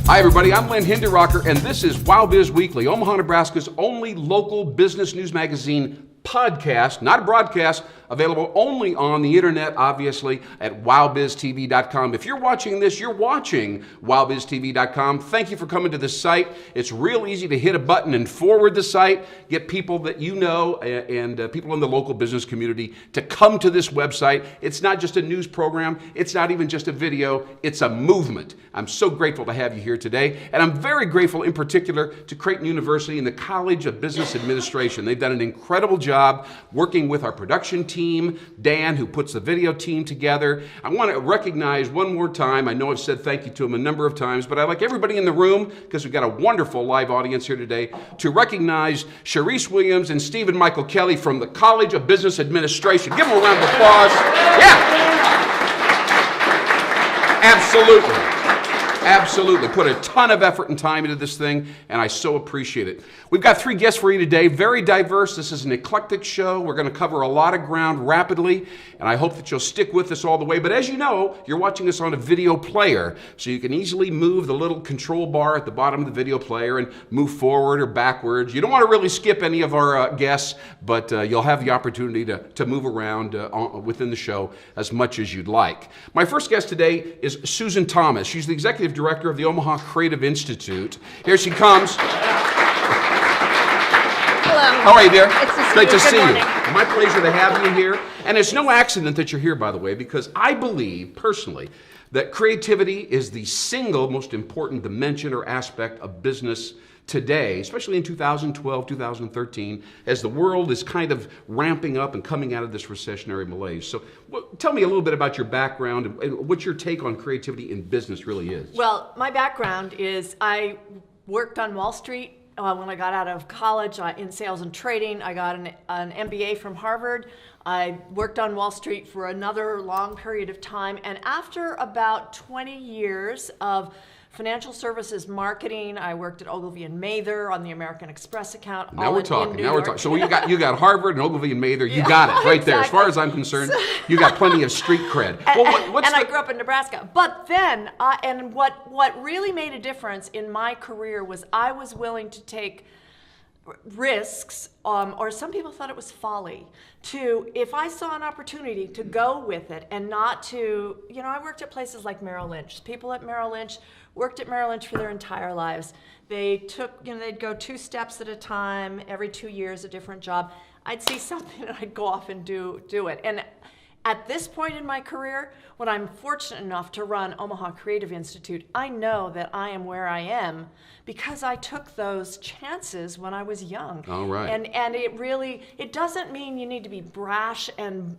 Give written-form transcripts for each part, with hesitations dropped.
Hi everybody, I'm Lynn Hinderaker and this is Wowbiz Weekly, Omaha, Nebraska's only local business news magazine podcast, not a broadcast, available only on the internet, obviously, at wowbiztv.com. If you're watching this, you're watching wowbiztv.com. Thank you for coming to this site. It's real easy to hit a button and forward the site, get people that you know and people in the local business community to come to this website. It's not just a news program. It's not even just a video. It's a movement. I'm so grateful to have you here today. And I'm very grateful in particular to Creighton University and the College of Business Administration. They've done an incredible job working with our production team, Dan, who puts the video team together. I want to recognize one more time, I know I've said thank you to him a number of times, but I'd like everybody in the room, because we've got a wonderful live audience here today, to recognize Sharice Williams and Stephen Michael Kelly from the College of Business Administration. Give them a round of applause. Yeah! Absolutely. Absolutely. Put a ton of effort and time into this thing, and I so appreciate it. We've got 3 guests for you today, very diverse. This is an eclectic show. We're going to cover a lot of ground rapidly, and I hope that you'll stick with us all the way. But as you know, you're watching us on a video player, so you can easily move the little control bar at the bottom of the video player and move forward or backwards. You don't want to really skip any of our guests, but you'll have the opportunity to move around within the show as much as you'd like. My first guest today is Susan Thomas. She's the executive director of the Omaha Creative Institute. Here she comes. Hello. How are you, dear? It's great to see you. morning. My pleasure to have you here. And it's no accident that you're here, by the way, because I believe, personally, that creativity is the single most important dimension or aspect of business today, especially in 2012, 2013, as the world is kind of ramping up and coming out of this recessionary malaise. So tell me a little bit about your background and what your take on creativity in business really is. Well, my background is I worked on Wall Street when I got out of college in sales and trading. I got an MBA from Harvard. I worked on Wall Street for another long period of time. And after about 20 years of financial services marketing, I worked at Ogilvy and Mather on the American Express account. Now we're talking. So you got Harvard and Ogilvy and Mather. You got it right there. As far as I'm concerned, you got plenty of street cred. I grew up in Nebraska. But then, and what really made a difference in my career was I was willing to take risks, or some people thought it was folly, if I saw an opportunity to go with it and not to, I worked at places like Merrill Lynch. People at Merrill Lynch worked at Merrill Lynch for their entire lives. They took, they'd go 2 steps at a time, every 2 years, a different job. I'd see something and I'd go off and do it. And at this point in my career, when I'm fortunate enough to run Omaha Creative Institute, I know that I am where I am because I took those chances when I was young. All right. And it doesn't mean you need to be brash, and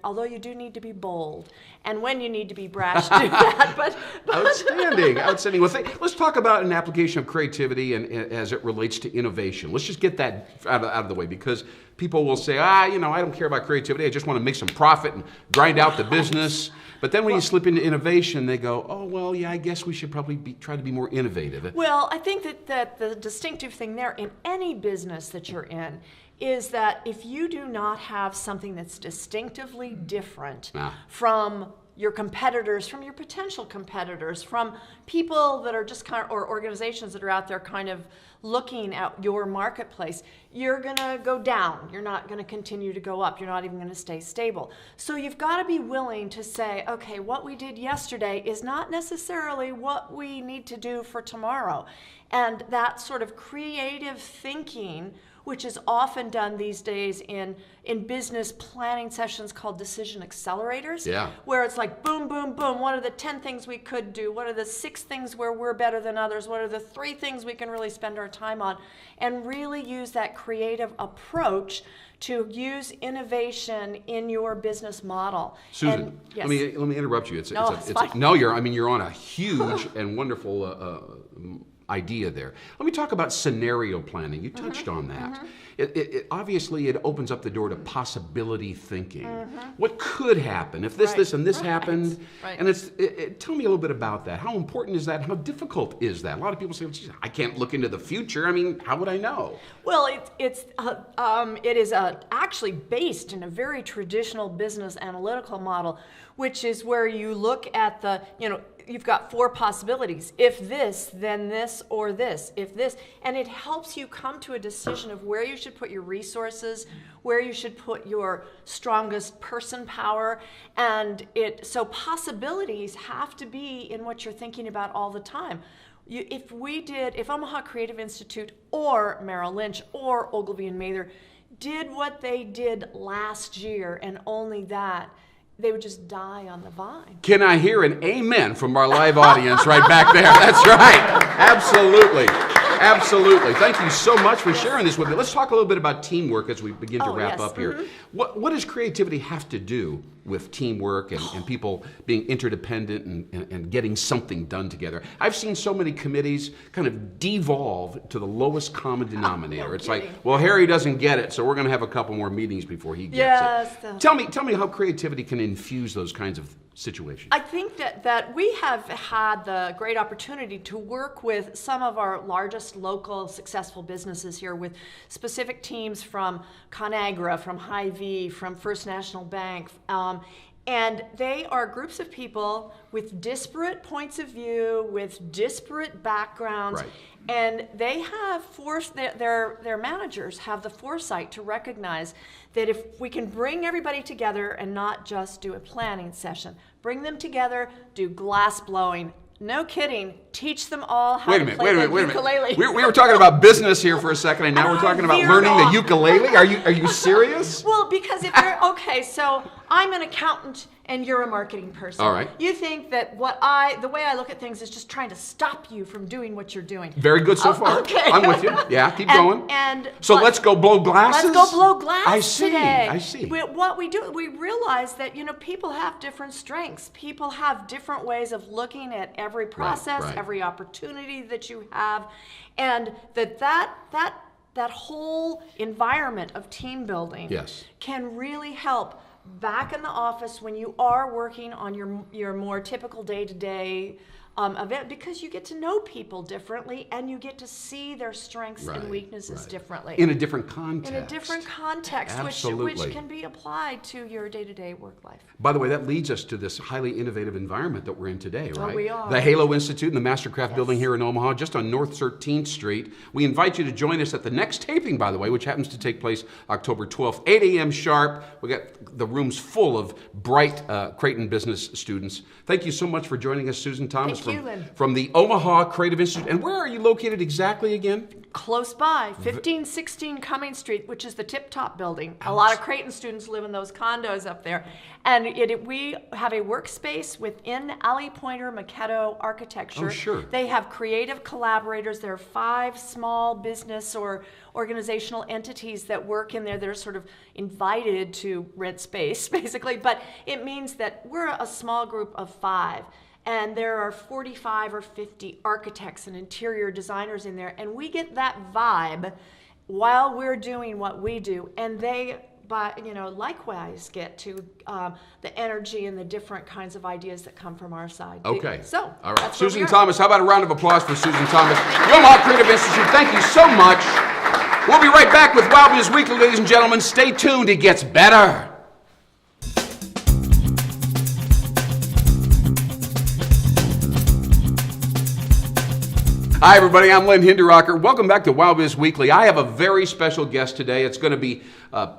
although you do need to be bold. And when you need to be brash, do that. But Outstanding. Well, let's talk about an application of creativity and as it relates to innovation. Let's just get that out of the way, because people will say, I don't care about creativity. I just want to make some profit and grind out the business. But then when you slip into innovation, they go, oh, well, yeah, I guess we should probably try to be more innovative. Well, I think that the distinctive thing there in any business that you're in is that if you do not have something that's distinctively different from your competitors, from your potential competitors, from people that are just or organizations that are out there kind of looking at your marketplace, you're going to go down. You're not going to continue to go up. You're not even going to stay stable. So you've got to be willing to say, okay, what we did yesterday is not necessarily what we need to do for tomorrow. And that sort of creative thinking, which is often done these days in business planning sessions called decision accelerators, where it's like boom, boom, boom, what are the 10 things we could do? What are the 6 things where we're better than others? What are the 3 things we can really spend our time on? And really use that creative approach to use innovation in your business model. Susan, yes. let me interrupt you. Fine. You're on a huge and wonderful idea there. Let me talk about scenario planning. You touched on that. It obviously it opens up the door to possibility thinking. What could happen if this and this happened? Right. And tell me a little bit about that. How important is that? How difficult is that? A lot of people say, "Geez, I can't look into the future. I mean, how would I know?" Well, it is actually based in a very traditional business analytical model which is where you look at the, you've got 4 possibilities. If this, then this, or this. If this. And it helps you come to a decision of where you should put your resources, where you should put your strongest person power. And so possibilities have to be in what you're thinking about all the time. If Omaha Creative Institute or Merrill Lynch or Ogilvy and Mather did what they did last year and only that, they would just die on the vine. Can I hear an amen from our live audience right back there? That's right. Absolutely. Absolutely. Thank you so much for sharing this with me. Let's talk a little bit about teamwork as we begin to wrap up here. What does creativity have to do with teamwork and people being interdependent and getting something done together? I've seen so many committees kind of devolve to the lowest common denominator. It's like, well, Harry doesn't get it, so we're going to have a couple more meetings before he gets it. Tell me how creativity can infuse those kinds of situations. I think that we have had the great opportunity to work with some of our largest local successful businesses here with specific teams from ConAgra, from Hy-Vee, from First National Bank, and they are groups of people with disparate points of view, with disparate backgrounds, and they have their managers have the foresight to recognize that if we can bring everybody together and not just do a planning session, bring them together, do glass blowing. No kidding. Teach them all how to play the ukulele. We were talking about business here for a second, and now we're talking about learning the ukulele. Are you serious? Well, because if you're okay, so I'm an accountant and you're a marketing person. All right. You think that the way I look at things is just trying to stop you from doing what you're doing. Very good so far. Okay. I'm with you. Yeah, keep going. So let's go blow glasses. Let's go blow glass today. I see. What we do, we realize that people have different strengths. People have different ways of looking at every process, every opportunity that you have, and that whole environment of team building can really help back in the office when you are working on your more typical day-to-day event, because you get to know people differently and you get to see their strengths and weaknesses differently. In a different context. In a different context, which can be applied to your day-to-day work life. By the way, that leads us to this highly innovative environment that we're in today, right? Oh, we are. The Halo Institute and the Mastercraft building here in Omaha, just on North 13th Street. We invite you to join us at the next taping, by the way, which happens to take place October 12th, 8 a.m. sharp. We got the rooms full of bright Creighton business students. Thank you so much for joining us, Susan Thomas. Thank you, Lynn. From the Omaha Creative Institute. And where are you located exactly again? Close by, 1516 Cummings Street, which is the tip-top building. A lot of Creighton students live in those condos up there. And we have a workspace within Alley Pointer Maquetto architecture. Oh, sure. They have creative collaborators. There are 5 small business or organizational entities that work in there that are sort of invited to rent space, basically. But it means that we're a small group of 5. And there are 45 or 50 architects and interior designers in there. And we get that vibe while we're doing what we do. And they, likewise get to the energy and the different kinds of ideas that come from our side. Okay. So, all right. Susan Thomas, how about a round of applause for Susan Thomas? The Omaha Creative Institute, thank you so much. We'll be right back with Wowbiz Weekly, ladies and gentlemen. Stay tuned, it gets better. Hi, everybody. I'm Lynn Hinderaker. Welcome back to Wowbiz Weekly. I have a very special guest today. It's going to be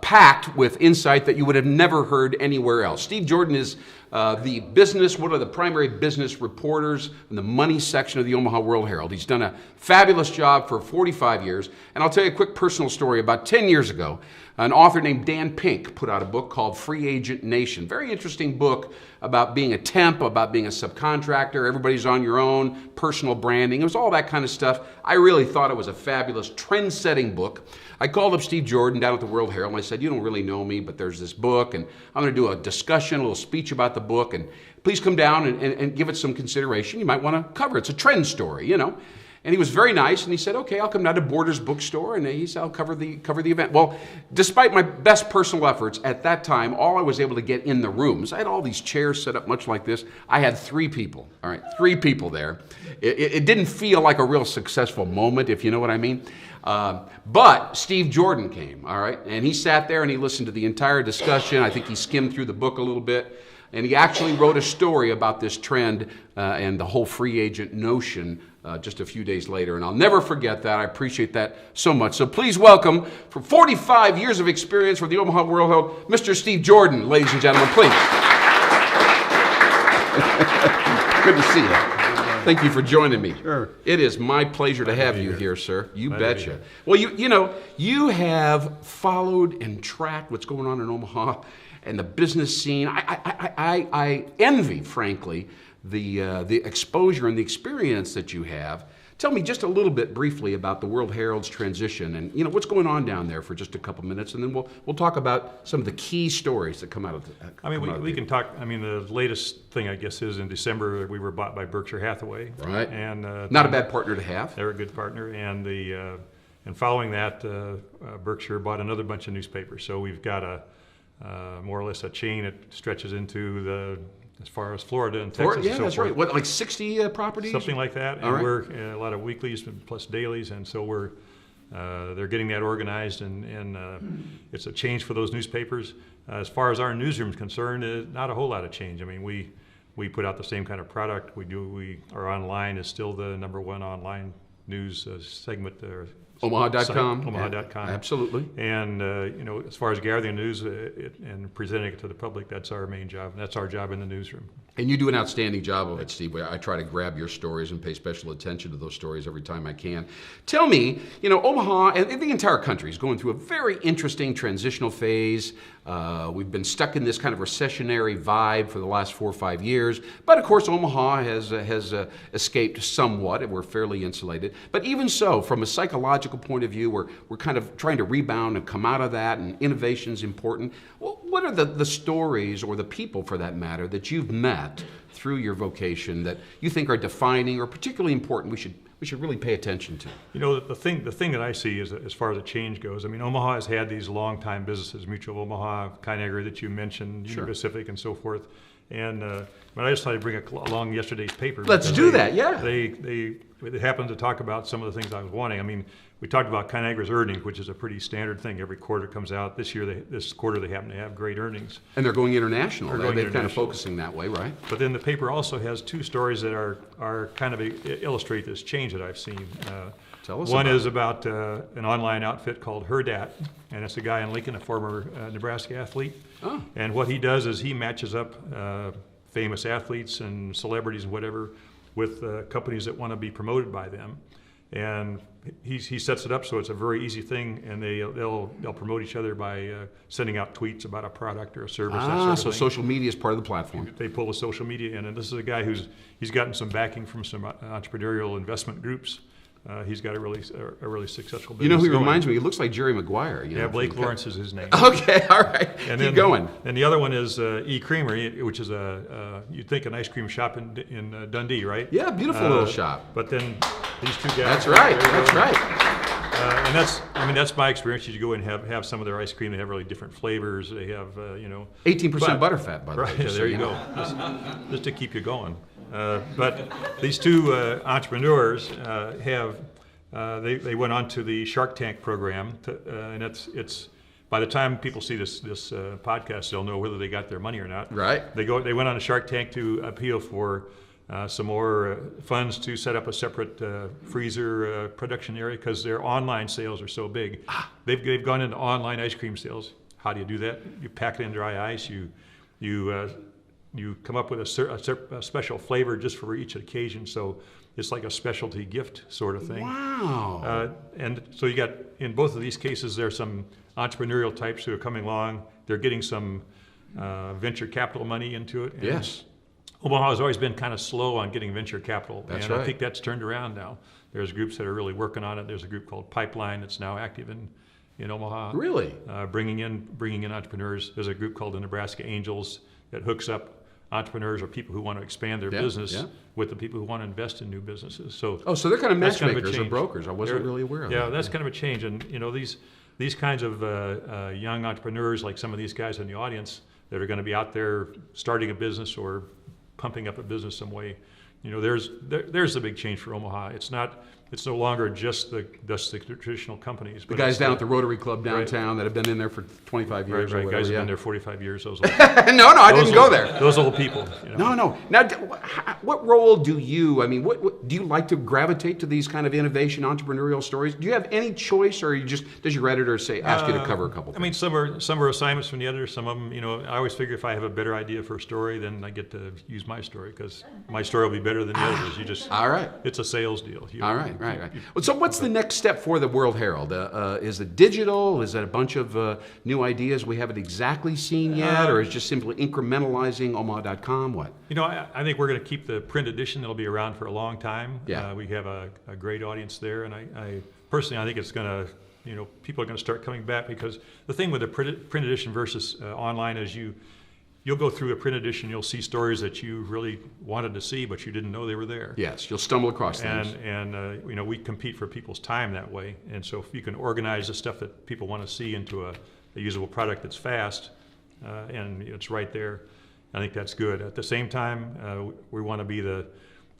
packed with insight that you would have never heard anywhere else. Steve Jordan is one of the primary business reporters in the money section of the Omaha World Herald. He's done a fabulous job for 45 years. And I'll tell you a quick personal story. About 10 years ago, an author named Dan Pink put out a book called Free Agent Nation. Very interesting book about being a temp, about being a subcontractor. Everybody's on your own, personal branding. It was all that kind of stuff. I really thought it was a fabulous trend-setting book. I called up Steve Jordan down at the World Herald and I said, you don't really know me, but there's this book and I'm going to do a discussion, a little speech about the book, and please come down and give it some consideration. You might want to cover it. It's a trend story, And he was very nice, and he said, okay, I'll come down to Borders Bookstore, and he said, I'll cover the event. Well, despite my best personal efforts, at that time, all I was able to get in the rooms, I had all these chairs set up much like this. I had 3 people, all right, 3 people there. It didn't feel like a real successful moment, if you know what I mean. But Steve Jordan came, all right, and he sat there and he listened to the entire discussion. I think he skimmed through the book a little bit. and he actually wrote a story about this trend and the whole free agent notion just a few days later, and I'll never forget that. I appreciate that so much. So please welcome, for 45 years of experience for the Omaha World Herald, Mr. Steve Jordan, ladies and gentlemen, please. Good to see you. Thank you for joining me. Sure. It is my pleasure to have you here, sir. You betcha. Well, you have followed and tracked what's going on in Omaha and the business scene. I envy, frankly, the exposure and the experience that you have. Tell me just a little bit briefly about the World Herald's transition and what's going on down there for just a couple minutes, and then we'll talk about some of the key stories that come out of the. We can talk. The latest thing, I guess, is in December we were bought by Berkshire Hathaway. Right. And not a bad partner to have. They're a good partner, and and following that, Berkshire bought another bunch of newspapers. So we've got more or less a chain that stretches into as far as Florida and Texas. Yeah, and so that's forth. right. What, like 60 properties? Something like that. All And right. we're a lot of weeklies plus dailies, and so they're getting that organized, and it's a change for those newspapers. As far as our newsroom is concerned, not a whole lot of change. We put out the same kind of product. Our online is still the #1 online news segment there. Omaha.com. Omaha.com. Yeah, absolutely. And as far as gathering news and presenting it to the public, that's our main job. And that's our job in the newsroom. And you do an outstanding job of it, Steve. I try to grab your stories and pay special attention to those stories every time I can. Tell me, Omaha and the entire country is going through a very interesting transitional phase. We've been stuck in this kind of recessionary vibe for the last 4 or 5 years. But of course, Omaha has escaped somewhat. We're fairly insulated. But even so, from a psychological point of view, we're kind of trying to rebound and come out of that, and innovation is important. Well, what are the stories, or the people for that matter, that you've met through your vocation that you think are defining or particularly important we should really pay attention to? The thing that I see is, as far as the change goes, Omaha has had these long-time businesses, Mutual of Omaha, Kinagra that you mentioned, Sure. Union Pacific, and so forth. And but I decided to bring along yesterday's paper. Let's do that, yeah. They happened to talk about some of the things I was wanting. We talked about Kinagra's earnings, which is a pretty standard thing. Every quarter comes out. This quarter they happen to have great earnings. And they're going international. They're going kind of international. focusing that way, right? But then the paper also has 2 stories that are kind of illustrate this change that I've seen. Tell us. One is about an online outfit called Herdat, and it's a guy in Lincoln, a former Nebraska athlete. Oh. And what he does is he matches up famous athletes and celebrities and whatever with companies that want to be promoted by them. And he sets it up so it's a very easy thing, and they'll promote each other by sending out tweets about a product or a service. That sort of So thing. Social media is part of the platform. They pull the social media in, and this is a guy he's gotten some backing from some entrepreneurial investment groups. He's got a really successful business. You know who he going. reminds me? He looks like Jerry Maguire. Yeah, Blake Lawrence is his name. Okay, all right. And Keep going. And the other one is E Creamery, which is you'd think an ice cream shop in Dundee, right? Yeah, beautiful little shop. But then these 2 guys. That's right. That's right. And that's my experience. You go and have some of their ice cream. They have really different flavors. They have 18% butterfat, by the way. Right, there you go. Just to keep you going. But these 2 entrepreneurs they went on to the Shark Tank program, and it's by the time people see this podcast, they'll know whether they got their money or not. Right. They went on a Shark Tank to appeal for some more funds to set up a separate freezer production area because their online sales are so big. They've gone into online ice cream sales. How do you do that? You pack it in dry ice. You come up with a special flavor just for each occasion. So it's like a specialty gift sort of thing. Wow. And so you got, in both of these cases, there's some entrepreneurial types who are coming along. They're getting some venture capital money into it. And Yes. Omaha has always been kind of slow on getting venture capital. That's and right. I think that's turned around now. There's groups that are really working on it. There's a group called Pipeline that's now active in Omaha. Really? Bringing in entrepreneurs. There's a group called the Nebraska Angels that hooks up entrepreneurs or people who want to expand their business with the people who want to invest in new businesses. So so they're kind of that's matchmakers kind of or brokers. I wasn't really aware of that. Yeah, that's kind of a change. And these kinds of young entrepreneurs, like some of these guys in the audience that are going to be out there starting a business or pumping up a business some way, there's the big change for Omaha. It's not it's no longer just the traditional companies. The guys down at the Rotary Club downtown that have been in there for 25 years. Right, or whatever, guys have been there 45 years. Those old, no, I didn't go there. Those old people. You know. No. Now, what role do you? I mean, what do you like to gravitate to these kind of innovation, entrepreneurial stories? Do you have any choice, or does your editor ask you to cover a couple? I mean, some are assignments from the editor. Some of them, I always figure if I have a better idea for a story, then I get to use my story because my story will be better than the others. All right. It's a sales deal. All right. Well, so what's the next step for the World Herald? Is it digital? Is it a bunch of new ideas we haven't exactly seen yet, or is it just simply incrementalizing Omaha.com? What? I think we're going to keep the print edition. It'll be around for a long time. Yeah. We have a great audience there, and I personally, I think it's going to, people are going to start coming back, because the thing with the print edition versus online is you'll go through a print edition, you'll see stories that you really wanted to see, but you didn't know they were there. Yes, you'll stumble across things. And we compete for people's time that way. And so if you can organize the stuff that people want to see into a usable product that's fast, and it's right there, I think that's good. At the same time, we want to be the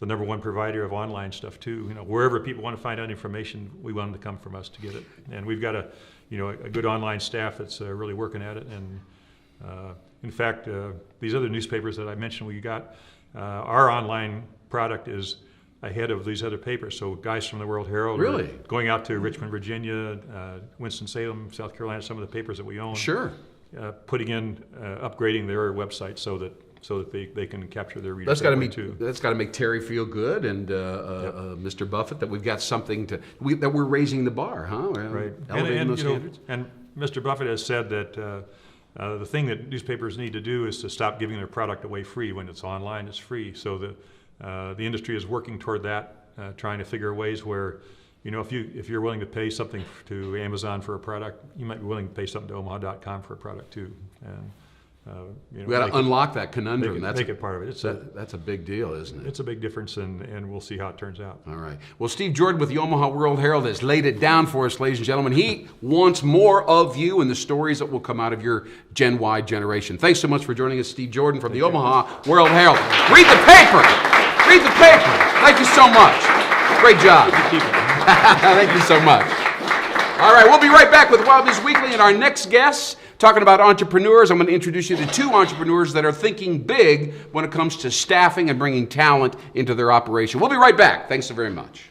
number one provider of online stuff too. Wherever people want to find out information, we want them to come from us to get it. And we've got a good online staff that's really working at it. And in fact, these other newspapers that I mentioned, we got our online product is ahead of these other papers. So guys from the World Herald really are going out to Richmond, Virginia, Winston-Salem, South Carolina, some of the papers that we own. Sure. Putting in, upgrading their website so that they can capture their readers. That's got to make Terry feel good, and Mr. Buffett, that we've got something that we're raising the bar, huh? Right. Elevating those standards. And Mr. Buffett has said that the thing that newspapers need to do is to stop giving their product away free. When it's online, it's free. So the industry is working toward that, trying to figure ways where, if you're willing to pay something to Amazon for a product, you might be willing to pay something to Omaha.com for a product too. And we got to unlock that conundrum. Make it part of it. That's a big deal, isn't it? It's a big difference, and we'll see how it turns out. All right. Well, Steve Jordan with the Omaha World Herald has laid it down for us, ladies and gentlemen. He wants more of you and the stories that will come out of your Gen Y generation. Thanks so much for joining us, Steve Jordan from the Omaha World Herald. Read the paper. Read the paper. Thank you so much. Great job. Thank you so much. All right, we'll be right back with Wowbiz Weekly and our next guest, talking about entrepreneurs. I'm going to introduce you to two entrepreneurs that are thinking big when it comes to staffing and bringing talent into their operation. We'll be right back. Thanks so very much.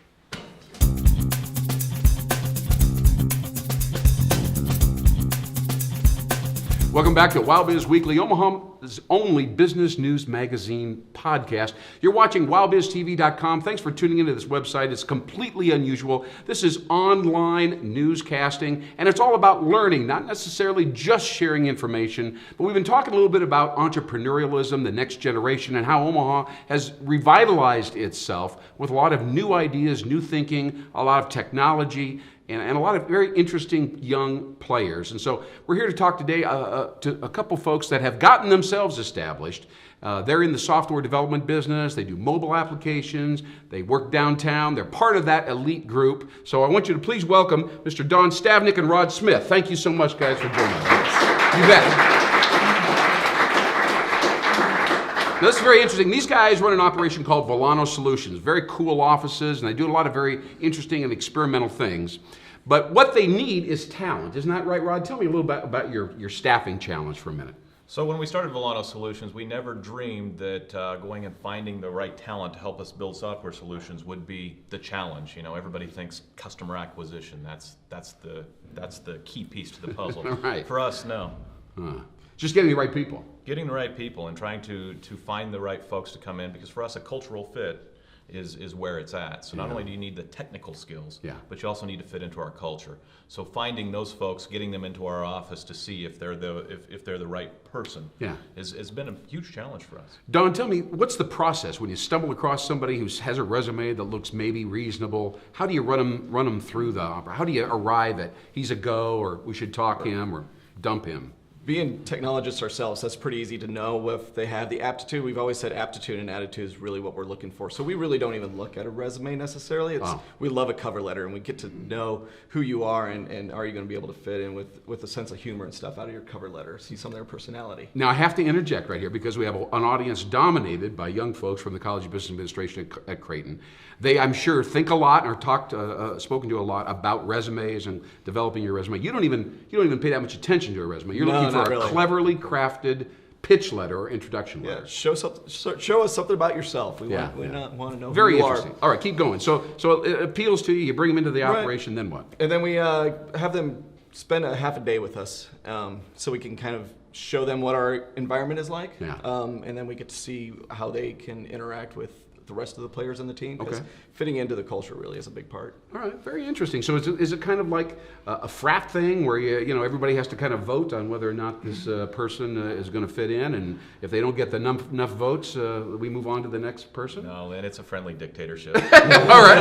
Welcome back to Wowbiz Weekly, Omaha's only business news magazine podcast. You're watching wowbiztv.com. Thanks for tuning into this website. It's completely unusual. This is online newscasting, and it's all about learning, not necessarily just sharing information. But we've been talking a little bit about entrepreneurialism, the next generation, and how Omaha has revitalized itself with a lot of new ideas, new thinking, a lot of technology, and a lot of very interesting young players. And so we're here to talk today to a couple folks that have gotten themselves established. They're in the software development business. They do mobile applications. They work downtown. They're part of that elite group. So I want you to please welcome Mr. Don Stavnik and Rod Smith. Thank you so much, guys, for joining us. You bet. Now, this is very interesting. These guys run an operation called Volano Solutions. Very cool offices, and they do a lot of very interesting and experimental things. But what they need is talent. Isn't that right, Rod? Tell me a little bit about your staffing challenge for a minute. So when we started Volano Solutions, we never dreamed that going and finding the right talent to help us build software solutions would be the challenge. Everybody thinks customer acquisition. That's the key piece to the puzzle. Right. For us, no. Just getting the right people. Getting the right people and trying to find the right folks to come in, because for us a cultural fit is where it's at. So not only do you need the technical skills, but you also need to fit into our culture. So finding those folks, getting them into our office to see if they're the right person, has been a huge challenge for us. Don, tell me, what's the process when you stumble across somebody who has a resume that looks maybe reasonable? How do you run them through the opera? How do you arrive at he's a go, or we should talk him, or dump him? being technologists ourselves, that's pretty easy to know if they have the aptitude. We've always said aptitude and attitude is really what we're looking for. So we really don't even look at a resume necessarily. We love a cover letter, and we get to know who you are and are you going to be able to fit in with a sense of humor and stuff out of your cover letter, see some of their personality. Now I have to interject right here because we have an audience dominated by young folks from the College of Business Administration at Creighton. They, I'm sure, think a lot and are spoken to a lot about resumes and developing your resume. You don't even pay that much attention to a resume. You're looking for a cleverly crafted pitch letter or introduction letter. Yeah, show us something about yourself. We want to know Very who you interesting. are. All right, keep going. So it appeals to you. You bring them into the operation. Then what? And then we have them spend a half a day with us, so we can kind of show them what our environment is like. Yeah. And then we get to see how they can interact with the rest of the players on the team, because Okay. fitting into the culture really is a big part. All right, very interesting. So is it kind of like a frat thing where everybody has to kind of vote on whether or not this person is going to fit in, and if they don't get enough votes, we move on to the next person? No, and it's a friendly dictatorship. All right,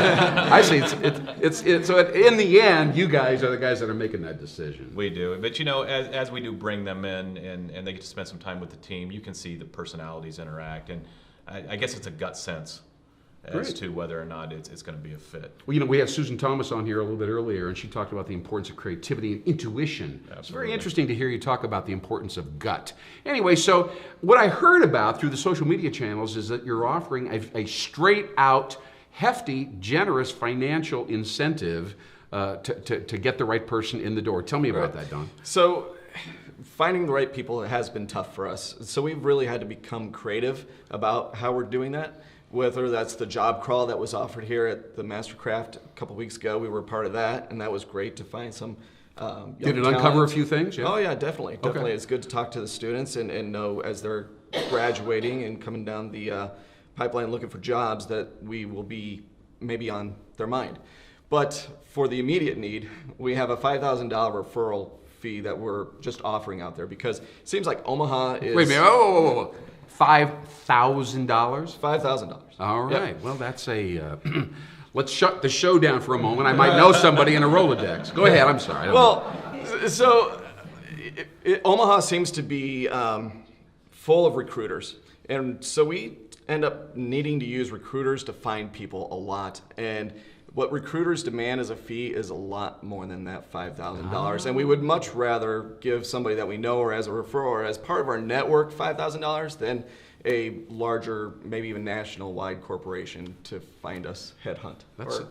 I see. So in the end, you guys are the guys that are making that decision. We do, but as we do bring them in and they get to spend some time with the team, you can see the personalities interact, and I guess it's a gut sense as to whether or not it's going to be a fit. Well, we had Susan Thomas on here a little bit earlier, and she talked about the importance of creativity and intuition. Absolutely. It's very interesting to hear you talk about the importance of gut. Anyway, so what I heard about through the social media channels is that you're offering a straight-out, hefty, generous financial incentive to get the right person in the door. Tell me about that, Don. So finding the right people has been tough for us. So we've really had to become creative about how we're doing that. Whether that's the job crawl that was offered here at the Mastercraft a couple weeks ago, we were part of that, and that was great to find some young Did it talent. uncover a few things? Yeah? Oh yeah, definitely. Okay. Definitely. It's good to talk to the students and know as they're graduating and coming down the pipeline looking for jobs that we will be maybe on their mind. But for the immediate need, we have a $5,000 referral fee that we're just offering out there, because it seems like Omaha is... Wait a minute. Whoa. $5,000? $5,000. All right. Yep. Well, that's let's shut the show down for a moment. I might know somebody in a Rolodex. Go ahead. I'm sorry. So Omaha seems to be full of recruiters. And so we end up needing to use recruiters to find people a lot. And what recruiters demand as a fee is a lot more than that $5,000. And we would much rather give somebody that we know or as a referral or as part of our network $5,000 than a larger, maybe even national-wide corporation to find us, headhunt,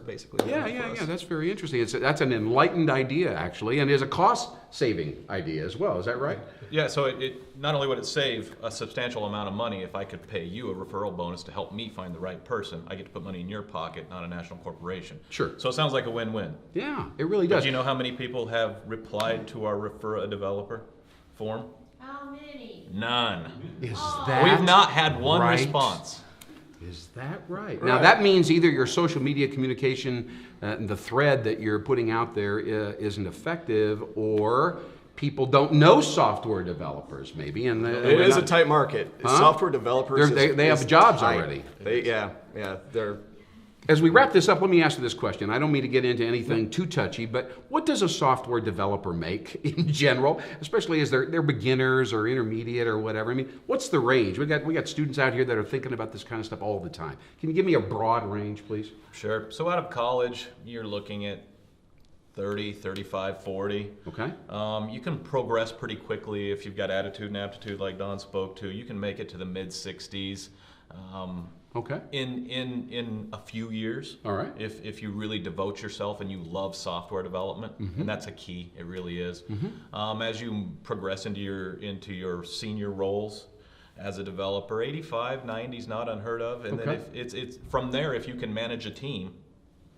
basically. Yeah. That's very interesting. That's an enlightened idea, actually, and is a cost-saving idea as well. Is that right? Yeah. So it not only would it save a substantial amount of money if I could pay you a referral bonus to help me find the right person. I get to put money in your pocket, not a national corporation. Sure. So it sounds like a win-win. Yeah, it really does. Do you know how many people have replied to our refer a developer form? How many? None. Is that We've not had one right? response. Is that right? Now that means either your social media communication, the thread that you're putting out there isn't effective, or people don't know software developers, maybe. And it is a tight market. Huh? Software developers, they have jobs tight. already. They're. As we wrap this up, let me ask you this question. I don't mean to get into anything too touchy, but what does a software developer make in general, especially as they're beginners or intermediate or whatever? I mean, what's the range? We got students out here that are thinking about this kind of stuff all the time. Can you give me a broad range, please? Sure. So out of college, you're looking at 30, 35, 40. Okay. You can progress pretty quickly if you've got attitude and aptitude like Don spoke to. You can make it to the mid-60s. Okay. In a few years. All right. If you really devote yourself and you love software development, and that's a key. It really is. As you progress into your senior roles as a developer, 85, 90 is not unheard of. And then if it's from there, if you can manage a team,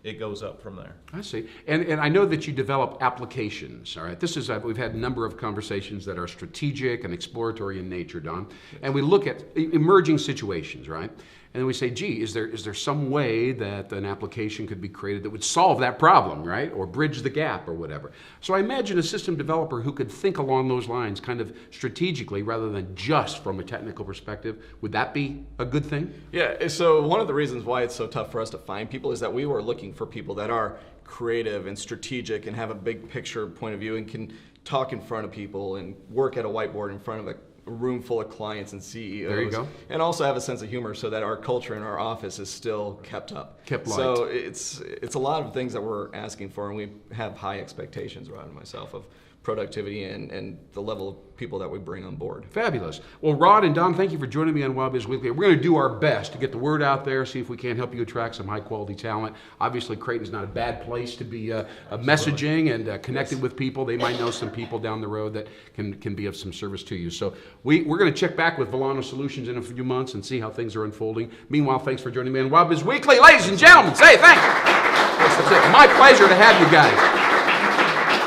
it goes up from there. I see. And I know that you develop applications, all right? This is, we've had a number of conversations that are strategic and exploratory in nature, Don. And we look at emerging situations, right? And then we say, gee, is there some way that an application could be created that would solve that problem, right? Or bridge the gap or whatever. So I imagine a system developer who could think along those lines kind of strategically rather than just from a technical perspective. Would that be a good thing? Yeah, so one of the reasons why it's so tough for us to find people is that we were looking for people that are creative and strategic and have a big picture point of view and can talk in front of people and work at a whiteboard in front of a room full of clients and CEOs. There you go. And also have a sense of humor so that our culture in our office is still kept up. Kept light. So it's a lot of things that we're asking for, and we have high expectations, Rod and myself, of productivity and the level of people that we bring on board. Fabulous. Well, Rod and Don, thank you for joining me on Wowbiz Weekly. We're going to do our best to get the word out there, see if we can't help you attract some high-quality talent. Obviously, Creighton's not a bad place to be messaging and connected with people. They might know some people down the road that can be of some service to you. So we're going to check back with Volano Solutions in a few months and see how things are unfolding. Meanwhile, thanks for joining me on Wowbiz Weekly. Ladies and gentlemen, say thank you. That's it. My pleasure to have you guys.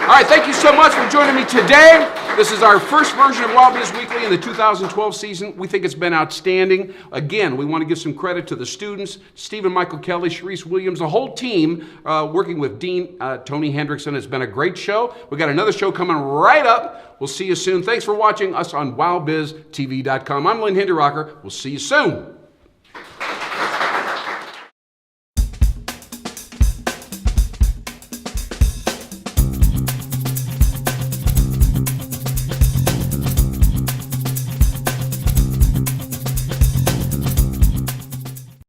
All right, thank you so much for joining me today. This is our first version of Wowbiz Weekly in the 2012 season. We think it's been outstanding. Again, we want to give some credit to the students, Stephen Michael Kelly, Sharice Williams, the whole team working with Dean Tony Hendrickson. It's been a great show. We got another show coming right up. We'll see you soon. Thanks for watching us on WowBizTV.com. I'm Lynn Hinderaker. We'll see you soon.